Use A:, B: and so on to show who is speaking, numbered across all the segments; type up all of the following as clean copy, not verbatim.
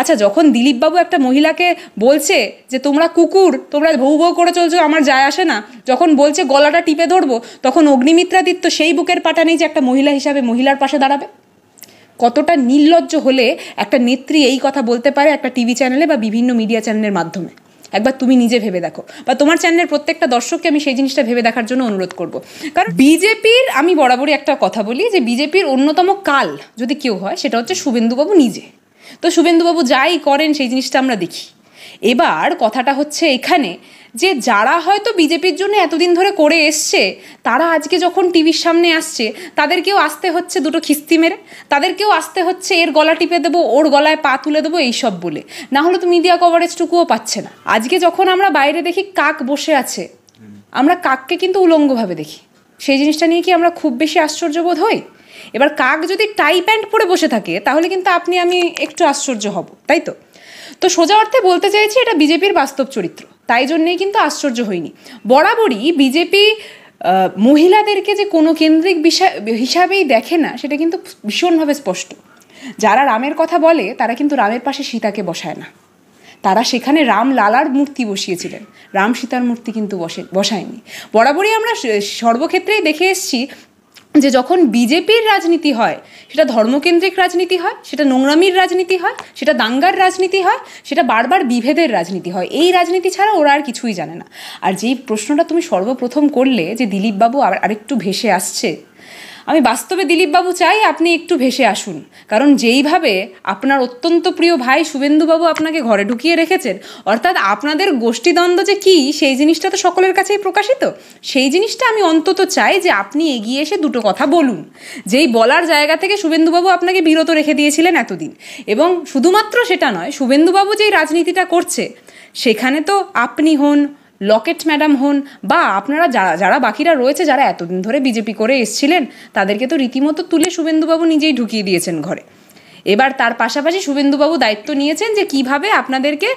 A: আচ্ছা, যখন দিলীপবাবু একটা মহিলাকে বলছে যে তোমরা কুকুর, তোমরা ভৌ ভৌ করে চলছো, আমার যায় আসে না, যখন বলছে গলাটা টিপে ধরবো, তখন অগ্নিমিত্রাদিত্য সেই বুকের পাটা নেই যে একটা মহিলা হিসাবে মহিলার পাশে দাঁড়াবে? কতটা নির্লজ্জ হলে একটা নেত্রী এই কথা বলতে পারে একটা টিভি চ্যানেলে বা বিভিন্ন মিডিয়া চ্যানেলের মাধ্যমে? একবার তুমি নিজে ভেবে দেখো, বা তোমার চ্যানেলের প্রত্যেকটা দর্শককে আমি সেই জিনিসটা ভেবে দেখার জন্য অনুরোধ করব। কারণ বিজেপির, আমি বরাবরই একটা কথা বলি যে বিজেপির অন্যতম কাল যদি কেউ হয় সেটা হচ্ছে শুভেন্দুবাবু নিজে। তো শুভেন্দুবাবু যাই করেন সেই জিনিসটা আমরা দেখি। এবার কথাটা হচ্ছে এখানে যে যারা হয়তো বিজেপির জন্য এতদিন ধরে করে এসছে, তারা আজকে যখন টিভির সামনে আসছে তাদেরকেও আসতে হচ্ছে দুটো খিস্তি মেরে, তাদেরকেও আসতে হচ্ছে এর গলা টিপে দেবো, ওর গলায় পা তুলে দেবো, এইসব বলে। না হলে তো মিডিয়া কভারেজটুকুও পাচ্ছে না। আজকে যখন আমরা বাইরে দেখি কাক বসে আছে, আমরা কাককে কিন্তু উলঙ্গভাবে দেখি। সেই জিনিসটা নিয়ে কি আমরা খুব বেশি আশ্চর্যবোধ হই? এবার কাক যদি টাই প্যান্ট পরে বসে থাকে তাহলে কিন্তু আপনি আমি একটু আশ্চর্য হব, তাই তো? তো সোজা অর্থে বলতে চাইছি এটা বিজেপির বাস্তব চরিত্র, তাই জন্যেই কিন্তু আশ্চর্য হয়নি। বরাবরই বিজেপি মহিলাদেরকে যে কোনো কেন্দ্রিক বিষয় হিসাবেই দেখে না, সেটা কিন্তু ভীষণভাবে স্পষ্ট। যারা রামের কথা বলে তারা কিন্তু রামের পাশে সীতাকে বসায় না, তারা সেখানে রাম লালার মূর্তি বসিয়েছিলেন, রাম সীতার মূর্তি কিন্তু বসায়নি। বরাবরই আমরা সর্বক্ষেত্রেই দেখে এসেছি যে যখন বিজেপির রাজনীতি হয় সেটা ধর্মকেন্দ্রিক রাজনীতি হয়, সেটা নোংরামির রাজনীতি হয়, সেটা দাঙ্গার রাজনীতি হয়, সেটা বারবার বিভেদের রাজনীতি হয়। এই রাজনীতি ছাড়া ওরা আর কিছুই জানে না। আর যেই প্রশ্নটা তুমি সর্বপ্রথম করলে যে দিলীপবাবু আরেকটু ভেসে আসছে, আমি বাস্তবে দিলীপবাবু চাই আপনি একটু ভেসে আসুন। কারণ যেইভাবে আপনার অত্যন্ত প্রিয় ভাই শুভেন্দুবাবু আপনাকে ঘরে ঢুকিয়ে রেখেছেন, অর্থাৎ আপনাদের গোষ্ঠীদ্বন্দ্ব যে কী সেই জিনিসটা তো সকলের কাছেই প্রকাশিত। সেই জিনিসটা আমি অন্তত চাই যে আপনি এগিয়ে এসে দুটো কথা বলুন, যেই বলার জায়গা থেকে শুভেন্দুবাবু আপনাকে বিরত রেখে দিয়েছিলেন এতদিন। এবং শুধুমাত্র সেটা নয়, শুভেন্দুবাবু যেই রাজনীতিটা করছে সেখানে তো আপনি হন, লকেট ম্যাডাম হন, বা আপনারা যারা বাকিরা রয়েছে যারা এতদিন ধরে বিজেপি করে এসছিলেন, তাদেরকে তো রীতিমতো তুলে শুভেন্দুবাবু নিজেই ঢুকিয়ে দিয়েছেন ঘরে। এবার তার পাশাপাশি শুভেন্দুবাবু দায়িত্ব নিয়েছেন যে কিভাবে আপনাদেরকে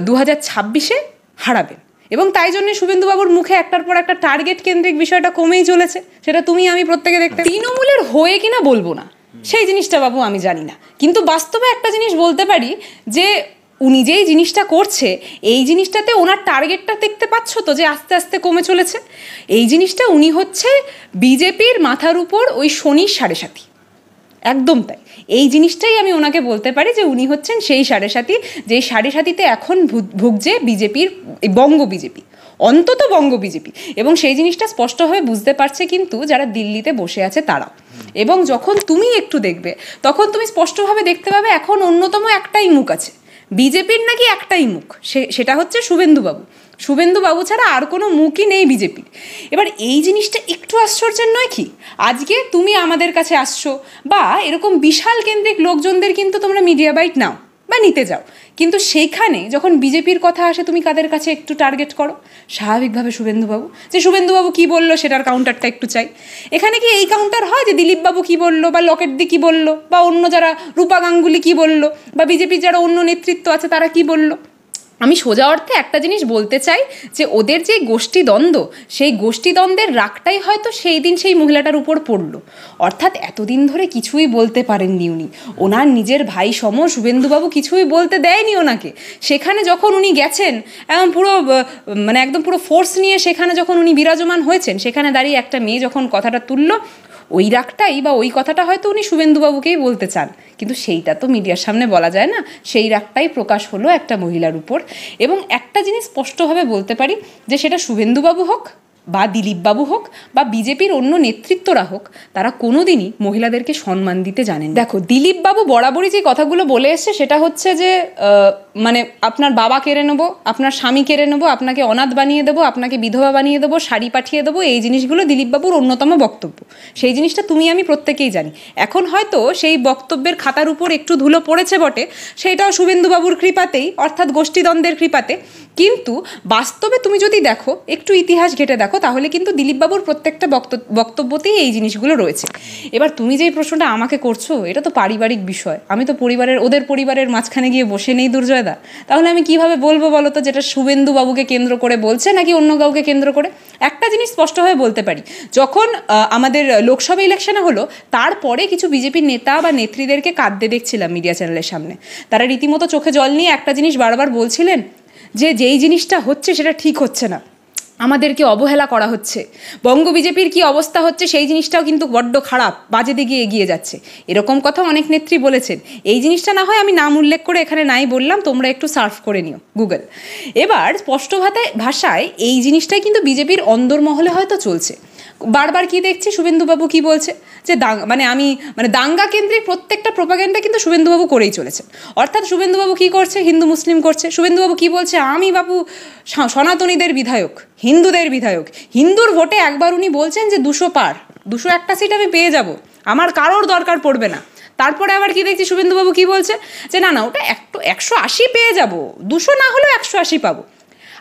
A: 2026-এ হারাবেন। এবং তাই জন্য শুভেন্দুবাবুর মুখে একটার পর একটা টার্গেট কেন্দ্রিক বিষয়টা কমেই চলেছে। সেটা তুমি আমি প্রত্যেকে দেখতে, তৃণমূলের হয়ে কিনা বলবো না, সেই জিনিসটা বাবু আমি জানি না, কিন্তু বাস্তবে একটা জিনিস বলতে পারি যে উনি যেই জিনিসটা করছে এই জিনিসটাতে ওনার টার্গেটটা দেখতে পাচ্ছ তো যে আস্তে আস্তে কমে চলেছে। এই জিনিসটা উনি হচ্ছে বিজেপির মাথার উপর ওই শনির সাড়ে সাথী, একদম তাই। এই জিনিসটাই আমি ওনাকে বলতে পারি যে উনি হচ্ছেন সেই সাড়ে সাথী, যেই সাড়ে সাথীতে এখন ভুগছে বিজেপির বঙ্গ বিজেপি, অন্তত বঙ্গ বিজেপি। এবং সেই জিনিসটা স্পষ্টভাবে বুঝতে পারছে কিন্তু যারা দিল্লিতে বসে আছে তারা। এবং যখন তুমি একটু দেখবে তখন তুমি স্পষ্টভাবে দেখতে পাবে এখন অন্যতম একটাই মুখ আছে বিজেপির, নাকি একটাই মুখ, সেটা হচ্ছে শুভেন্দুবাবু। শুভেন্দুবাবু ছাড়া আর কোনো মুখই নেই বিজেপির। এবার এই জিনিসটা একটু আশ্চর্যের নয় কি? আজকে তুমি আমাদের কাছে আসছো, বা এরকম বিশাল কেন্দ্রিক লোকজনদের কিন্তু তোমরা মিডিয়া বাইট নাও বা নিতে যাও, কিন্তু সেইখানে যখন বিজেপির কথা আসে তুমি কাদের কাছে একটু টার্গেট করো? স্বাভাবিকভাবে শুভেন্দুবাবু। যে শুভেন্দুবাবু কী বললো সেটার কাউন্টারটা একটু চাই। এখানে কি এই কাউন্টার হয় যে দিলীপবাবু কী বললো, বা লকেটদি কী বললো, বা অন্য যারা রূপা গাঙ্গুলি কী বললো, বা বিজেপির যারা অন্য নেতৃত্ব আছে তারা কী বললো? আমি সোজা অর্থে একটা জিনিস বলতে চাই যে ওদের যে গোষ্ঠীদ্বন্দ্ব, সেই গোষ্ঠীদ্বন্দ্বের রাগটাই হয়তো সেই দিন সেই মহিলাটার উপর পড়লো। অর্থাৎ এতদিন ধরে কিছুই বলতে পারেননি উনি, ওনার নিজের ভাই সম শুভেন্দুবাবু কিছুই বলতে দেয়নি ওনাকে। সেখানে যখন উনি গেছেন একদম পুরো ফোর্স নিয়ে সেখানে যখন উনি বিরাজমান হয়েছেন, সেখানে দাঁড়িয়ে একটা মেয়ে যখন কথাটা তুললো, ওই রাগটাই বা ওই কথাটা হয়তো উনি শুভেন্দুবাবুকেই বলতে চান, কিন্তু সেইটা তো মিডিয়ার সামনে বলা যায় না। সেই রাগটাই প্রকাশ হলো একটা মহিলার উপর। এবং একটা জিনিস স্পষ্টভাবে বলতে পারি যে সেটা শুভেন্দুবাবু হোক বা দিলীপবাবু হোক বা বিজেপির অন্য নেতৃত্বরা হোক, তারা কোনোদিনই মহিলাদেরকে সম্মান দিতে জানেন। দেখো, দিলীপবাবু বরাবরই যে কথাগুলো বলে এসছে সেটা হচ্ছে যে আপনার বাবা কেড়ে নেবো, আপনার স্বামী কেড়ে নেবো, আপনাকে অনাথ বানিয়ে দেবো, আপনাকে বিধবা বানিয়ে দেবো, শাড়ি পাঠিয়ে দেবো, এই জিনিসগুলো দিলীপবাবুর অন্যতম বক্তব্য। সেই জিনিসটা তুমি আমি প্রত্যেকেই জানি। এখন হয়তো সেই বক্তব্যের খাতার উপর একটু ধুলো পড়েছে বটে, সেইটাও শুভেন্দুবাবুর কৃপাতেই, অর্থাৎ গোষ্ঠীদ্বন্দ্বের কৃপাতে। কিন্তু বাস্তবে তুমি যদি দেখো, একটু ইতিহাস ঘেটে দেখো, তাহলে কিন্তু দিলীপবাবুর প্রত্যেকটা বক্তব্যতেই এই জিনিসগুলো রয়েছে। এবার তুমি যেই প্রশ্নটা আমাকে করছো, এটা তো পারিবারিক বিষয়, আমি তো ওদের পরিবারের মাঝখানে গিয়ে বসে নেই দুর্জয় দাদা, তাহলে আমি কিভাবে বলবো বলো তো যেটা শুভেন্দু বাবুকে কেন্দ্র করে বলছে নাকি অন্য কাউকে কেন্দ্র করে? একটা জিনিস স্পষ্টভাবে বলতে পারি, যখন আমাদের লোকসভা ইলেকশনে হলো তারপরে কিছু বিজেপির নেতা বা নেত্রীদেরকে কাঁদতে দেখছিলাম মিডিয়া চ্যানেলের সামনে। তারা রীতিমতো চোখে জল নিয়ে একটা জিনিস বারবার বলছিলেন যে যেই জিনিসটা হচ্ছে সেটা ঠিক হচ্ছে না, আমাদেরকে অবহেলা করা হচ্ছে, বঙ্গ বিজেপির কি অবস্থা হচ্ছে সেই জিনিসটাও কিন্তু বড্ড খারাপ, বাজে দিকে এগিয়ে যাচ্ছে, এরকম কথা অনেক নেত্রী বলেছেন। এই জিনিসটা না হয় আমি নাম উল্লেখ করে এখানে নাই বললাম, তোমরা একটু সার্চ করে নিও গুগল। এবার স্পষ্ট ভাষায় এই জিনিসটাই কিন্তু বিজেপির অন্দরমহলে হয়তো চলছে। বারবার কি দেখছি শুভেন্দুবাবু কি বলছে যে দাঙ্গা কেন্দ্রিক প্রত্যেকটা প্রোপাগান্ডা কিন্তু শুভেন্দুবাবু করেই চলেছে। অর্থাৎ শুভেন্দুবাবু কি করছে, হিন্দু মুসলিম করছে। শুভেন্দুবাবু কি বলছে, আমি বাবু সনাতনীদের বিধায়ক, হিন্দুদের বিধায়ক, হিন্দুর ভোটে একবার উনি বলছেন যে 200 পার, 201টা সিট আমি পেয়ে যাব, আমার কারোর দরকার পড়বে না। তারপরে আবার কি দেখছি শুভেন্দুবাবু কি বলছে যে না ওটা 180 পেয়ে যাব, 200 না হলেও 180 পাবো।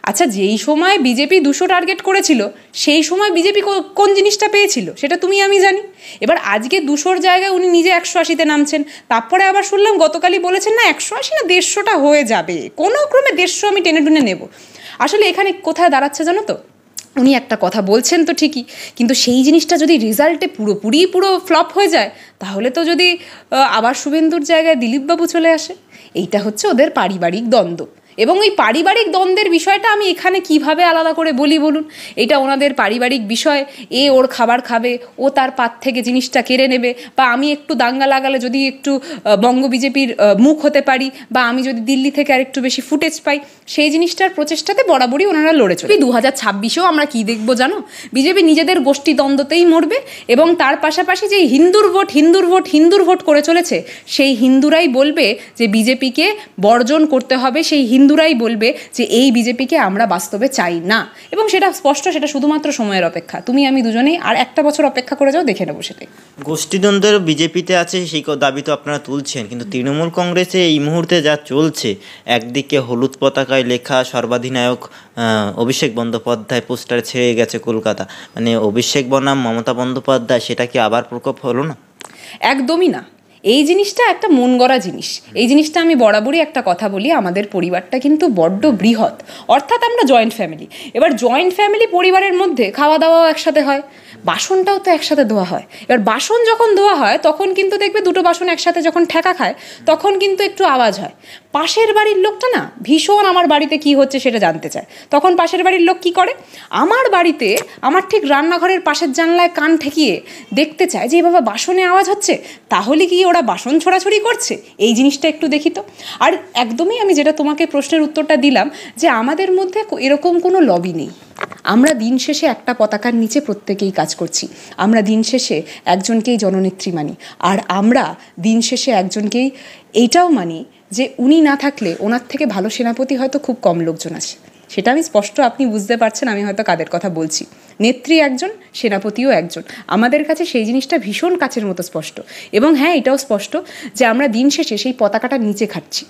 A: আচ্ছা, যেই সময় বিজেপি 200 টার্গেট করেছিল সেই সময় বিজেপি কোন জিনিসটা পেয়েছিল সেটা তুমি আমি জানি। এবার আজকে 200-র জায়গায় উনি নিজে 180-তে নামছেন। তারপরে আবার শুনলাম গতকালই বলেছেন না 180 না 150টা হয়ে যাবে, কোনো ক্রমে 150 আমি টেনে টুনে নেব। আসলে এখানে কোথায় দাঁড়াচ্ছে জানো তো, উনি একটা কথা বলছেন তো ঠিকই, কিন্তু সেই জিনিসটা যদি রেজাল্টে পুরো ফ্লপ হয়ে যায়, তাহলে তো যদি আবার শুভেন্দুর জায়গায় দিলীপবাবু চলে আসে, এইটা হচ্ছে ওদের পারিবারিক দ্বন্দ্ব। এবং এই পারিবারিক দ্বন্দ্বের বিষয়টা আমি এখানে কিভাবে আলাদা করে বলুন, এটা ওনাদের পারিবারিক বিষয়, ওর খাবার খাবে, ও তার পাত থেকে জিনিসটা কেড়ে নেবে, বা আমি একটু দাঙ্গা লাগালে যদি একটু বঙ্গ বিজেপির মুখ হতে পারি, বা আমি যদি দিল্লি থেকে আর একটু বেশি ফুটেজ পাই, সেই জিনিসটার প্রচেষ্টাতে বরাবরই ওনারা লড়ে চলে। 2026-এও আমরা কি দেখবো জানো, বিজেপি নিজেদের গোষ্ঠী দ্বন্দ্বতেই মরবে, এবং তার পাশাপাশি যে হিন্দুর ভোট করে চলেছে, সেই হিন্দুরাই বলবে যে বিজেপিকে বর্জন করতে হবে, সেই হিন্দুরাই বলবে যে এই বিজেপিকে আমরা বাস্তবে চাই না। এবং সেটা স্পষ্ট, সেটা শুধুমাত্র সময়ের অপেক্ষা। তুমি আমি দুজনেই আর একটা বছর অপেক্ষা করে যাও, দেখে নেবো সেটাই।
B: গোষ্ঠীদ্বন্দ্বের বিজেপিতে আছে সেই দাবি তো আপনারা তুলছেন, কিন্তু তৃণমূল কংগ্রেসে এই মুহূর্তে যা চলছে, একদিকে হলুদ পতাকায় লেখা সর্বাধিনায়ক অভিষেক বন্দ্যোপাধ্যায় পোস্টার ছেড়ে গেছে কলকাতা, মানে অভিষেক বনাম মমতা বন্দ্যোপাধ্যায়, সেটা কি আবার প্রকোপ হলো না?
A: একদমই না। এই জিনিসটা একটা মন গড়া জিনিস। এই জিনিসটা আমি বরাবরই একটা কথা বলি, আমাদের পরিবারটা কিন্তু বড্ড বৃহৎ, অর্থাৎ আমরা জয়েন্ট ফ্যামিলি। এবার জয়েন্ট ফ্যামিলি পরিবারের মধ্যে খাওয়া দাওয়াও একসাথে হয়, বাসনটাও তো একসাথে ধোয়া হয়। এবার বাসন যখন ধোয়া হয় তখন কিন্তু দেখবে দুটো বাসন একসাথে যখন ঠেকা খায় তখন কিন্তু একটু আওয়াজ হয়। পাশের বাড়ির লোকটা না ভীষণ আমার বাড়িতে কি হচ্ছে সেটা জানতে চায়, তখন পাশের বাড়ির লোক কি করে, আমার বাড়িতে আমার ঠিক রান্নাঘরের পাশের জানলায় কান ঠেকিয়ে দেখতে চায় যে বাবা বাসনে আওয়াজ হচ্ছে, তাহলে কি ওরা বাসন ছোড়াছুড়ি করছে, এই জিনিসটা একটু দেখি তো। আর একদমই আমি যেটা তোমাকে প্রশ্নের উত্তরটা দিলাম যে আমাদের মধ্যে এরকম কোনো লবি নেই, আমরা দিন শেষে একটা পতাকার নিচে প্রত্যেকেই কাজ করছি, আমরা দিন শেষে একজনকেই জননেত্রী মানি, আর আমরা দিন শেষে একজনকেই এইটাও মানি যে উনি না থাকলে ওনার থেকে ভালো সেনাপতি হয়তো খুব কম লোকজন আছে। সেটা আমি স্পষ্ট, আপনি বুঝতে পারছেন আমি হয়তো কাদের কথা বলছি। নেত্রী একজন, সেনাপতিও একজন, আমাদের কাছে সেই জিনিসটা ভীষণ কাছের মতো স্পষ্ট। এবং হ্যাঁ, এটাও স্পষ্ট যে আমরা দিন শেষে সেই পতাকাটার নিচে খাচ্ছি,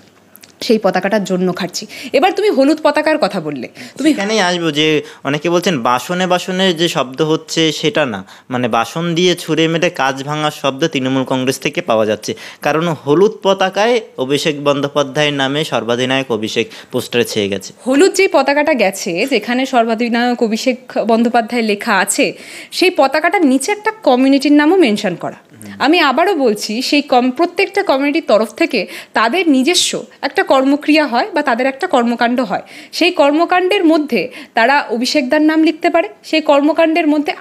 A: সেই পতাকাটার জন্য খাচ্ছি। এবার তুমি হলুদ পতাকার কথা বললে, তুমি
B: এখানেই আসবো যে অনেকে বলছেন বাসনে যে শব্দ হচ্ছে সেটা না, মানে বাসন দিয়ে ছুঁড়ে মেরে কাজ ভাঙার শব্দ তৃণমূল কংগ্রেস থেকে পাওয়া যাচ্ছে, কারণ হলুদ পতাকায় অভিষেক বন্দ্যোপাধ্যায়ের নামে সর্বাধিনায়ক অভিষেক পোস্টারে ছেয়ে গেছে।
A: হলুদ যে পতাকাটা গেছে যেখানে সর্বাধিনায়ক অভিষেক বন্দ্যোপাধ্যায় লেখা আছে, সেই পতাকাটার নিচে একটা কমিউনিটির নামও মেনশন করা। আমি আবারও বলছি, সেই প্রত্যেকটা কমিউনিটির তরফ থেকে তাদের নিজস্ব একটা কর্মক্রিয়া হয় বা তাদের একটা কর্মকাণ্ড হয়, সেই কর্মকাণ্ডের মধ্যে তারা অভিষেকদার নাম লিখতে পারে। সেই কর্মকাণ্ডের মধ্যে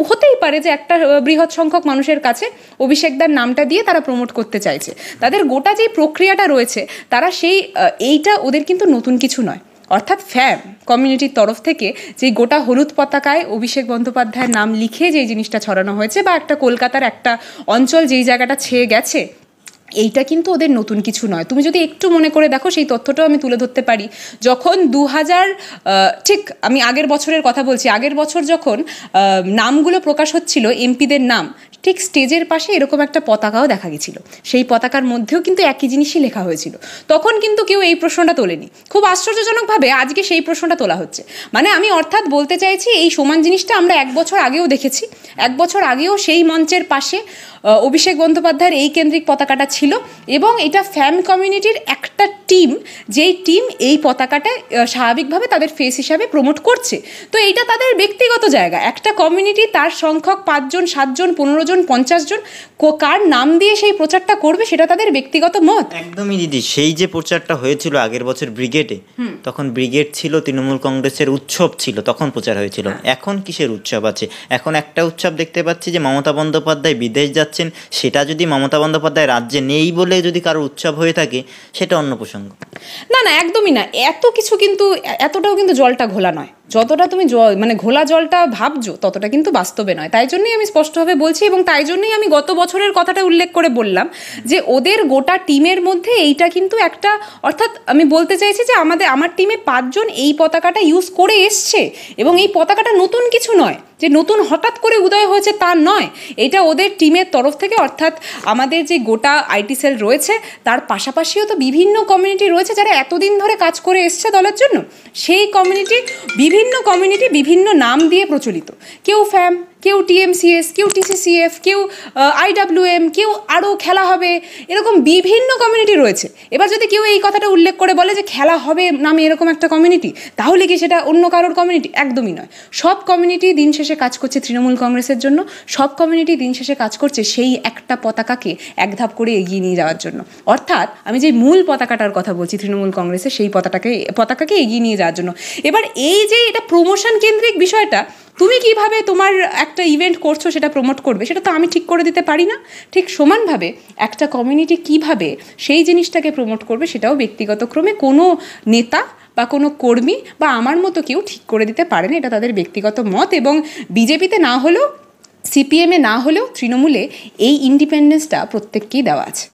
A: হতেই পারে যে একটা বৃহৎ সংখ্যক মানুষের কাছে অভিষেকদার নামটা দিয়ে তারা প্রমোট করতে চাইছে, তাদের গোটা যে প্রক্রিয়াটা রয়েছে তারা এইটা ওদের কিন্তু নতুন কিছু নয়। অর্থাৎ ফ্যাম কমিউনিটির তরফ থেকে যে গোটা হলুদ পতাকায় অভিষেক বন্দ্যোপাধ্যায়ের নাম লিখে যে জিনিসটা ছড়ানো হয়েছে, বা একটা কলকাতার একটা অঞ্চল যেই জায়গাটা ছেয়ে গেছে, এইটা কিন্তু ওদের নতুন কিছু নয়। তুমি যদি একটু মনে করে দেখো, সেই তথ্যটাও আমি তুলে ধরতে পারি। যখন 2000 ঠিক আমি আগের বছরের কথা বলছি, আগের বছর যখন নামগুলো প্রকাশ হচ্ছিল এমপিদের নাম, ঠিক স্টেজের পাশে এরকম একটা পতাকাও দেখা গেছিল, সেই পতাকার মধ্যেও কিন্তু একই জিনিসই লেখা হয়েছিল। তখন কিন্তু কেউ এই প্রশ্নটা তোলেনি। খুব আশ্চর্যজনকভাবে আজকে সেই প্রশ্নটা তোলা হচ্ছে। মানে আমি অর্থাৎ বলতে চাইছি, এই সমান জিনিসটা আমরা 1 বছর আগেও দেখেছি। 1 বছর আগেও সেই মঞ্চের পাশে অভিষেক বন্দ্যোপাধ্যায়ের এই কেন্দ্রিক পতাকাটা ছিল, এবং এটা ফ্যাম কমিউনিটির একটা টিম, যেই টিম এই পতাকাটা স্বাভাবিকভাবে তাদের ফেস হিসাবে প্রমোট করছে। তো এইটা তাদের ব্যক্তিগত জায়গা। একটা কমিউনিটি তার সংখ্যক 5 জন 7 জন 15 জন 50 জন কার নাম দিয়ে সেই প্রচারটা করবে সেটা তাদের ব্যক্তিগত মত।
B: একদমই দিদি, সেই যে প্রচারটা হয়েছিল আগের বছর ব্রিগেডে, তখন ব্রিগেড ছিল তৃণমূল কংগ্রেসের উৎসব ছিল, তখন প্রচার হয়েছিল। এখন কিসের উৎসব আছে? এখন একটা উৎসব দেখতে পাচ্ছি যে মমতা বন্দ্যোপাধ্যায় বিদেশ যাচ্ছেন, সেটা যদি মমতা বন্দ্যোপাধ্যায় রাজ্যে নেই বলে যদি কারো উৎসব হয়ে থাকে সেটা অন্য প্রসঙ্গ।
A: না না, একদমই না। এত কিছু কিন্তু, এতটাও কিন্তু জলটা ঘোলা নয়। যতটা তুমি মানে ঘোলা জলটা ভাবছো ততটা কিন্তু বাস্তবে নয়। তাই জন্যই আমি স্পষ্টভাবে বলছি, এবং তাই জন্যই আমি গত বছরের কথাটা উল্লেখ করে বললাম যে ওদের গোটা টিমের মধ্যে এইটা কিন্তু একটা, অর্থাৎ আমি বলতে চাইছি যে আমার টিমে 5 জন এই পতাকাটা ইউজ করে এসছে, এবং এই পতাকাটা নতুন কিছু নয়, যে নতুন হঠাৎ করে উদয় হয়েছে তা নয়। এটা ওদের টিমের তরফ থেকে, অর্থাৎ আমাদের যে গোটা আইটি সেল রয়েছে তার পাশাপাশিও তো বিভিন্ন কমিউনিটি রয়েছে যারা এতদিন ধরে কাজ করে এসছে দলের জন্য। সেই কমিউনিটি বিভিন্ন নাম দিয়ে প্রচলিত, কেউ ফ্যাম, কেউ টিএমসিএস, কেউ টিসিসিএফ, কেউ আইডাব্লিউএম, কেউ আরও খেলা হবে, এরকম বিভিন্ন কমিউনিটি রয়েছে। এবার যদি কেউ এই কথাটা উল্লেখ করে বলে যে খেলা হবে নামে এরকম একটা কমিউনিটি, তাহলে কি সেটা অন্য কারোর কমিউনিটি? একদমই নয়। সব কমিউনিটি দিন শেষে কাজ করছে তৃণমূল কংগ্রেসের জন্য, সব কমিউনিটি দিন শেষে কাজ করছে সেই একটা পতাকাকে এক ধাপ করে এগিয়ে নিয়ে যাওয়ার জন্য। অর্থাৎ আমি যে মূল পতাকাটার কথা বলছি তৃণমূল কংগ্রেসের, সেই পতাকাকে এগিয়ে নিয়ে যাওয়ার জন্য। এবার এই যে এটা প্রমোশন কেন্দ্রিক বিষয়টা, তুমি কিভাবে তোমার একটা ইভেন্ট করছো সেটা প্রমোট করবে, সেটা তো আমি ঠিক করে দিতে পারি না। ঠিক সমানভাবে একটা কমিউনিটি কিভাবে সেই জিনিসটাকে প্রমোট করবে সেটাও ব্যক্তিগত ক্রমে কোনো নেতা বা কোনো কর্মী বা আমার মতো কেউ ঠিক করে দিতে পারে না। এটা তাদের ব্যক্তিগত মত, এবং বিজেপিতে না হলেও, সিপিএমে না হলেও তৃণমূলে এই ইন্ডিপেন্ডেন্সটা প্রত্যেককেই দেওয়া আছে।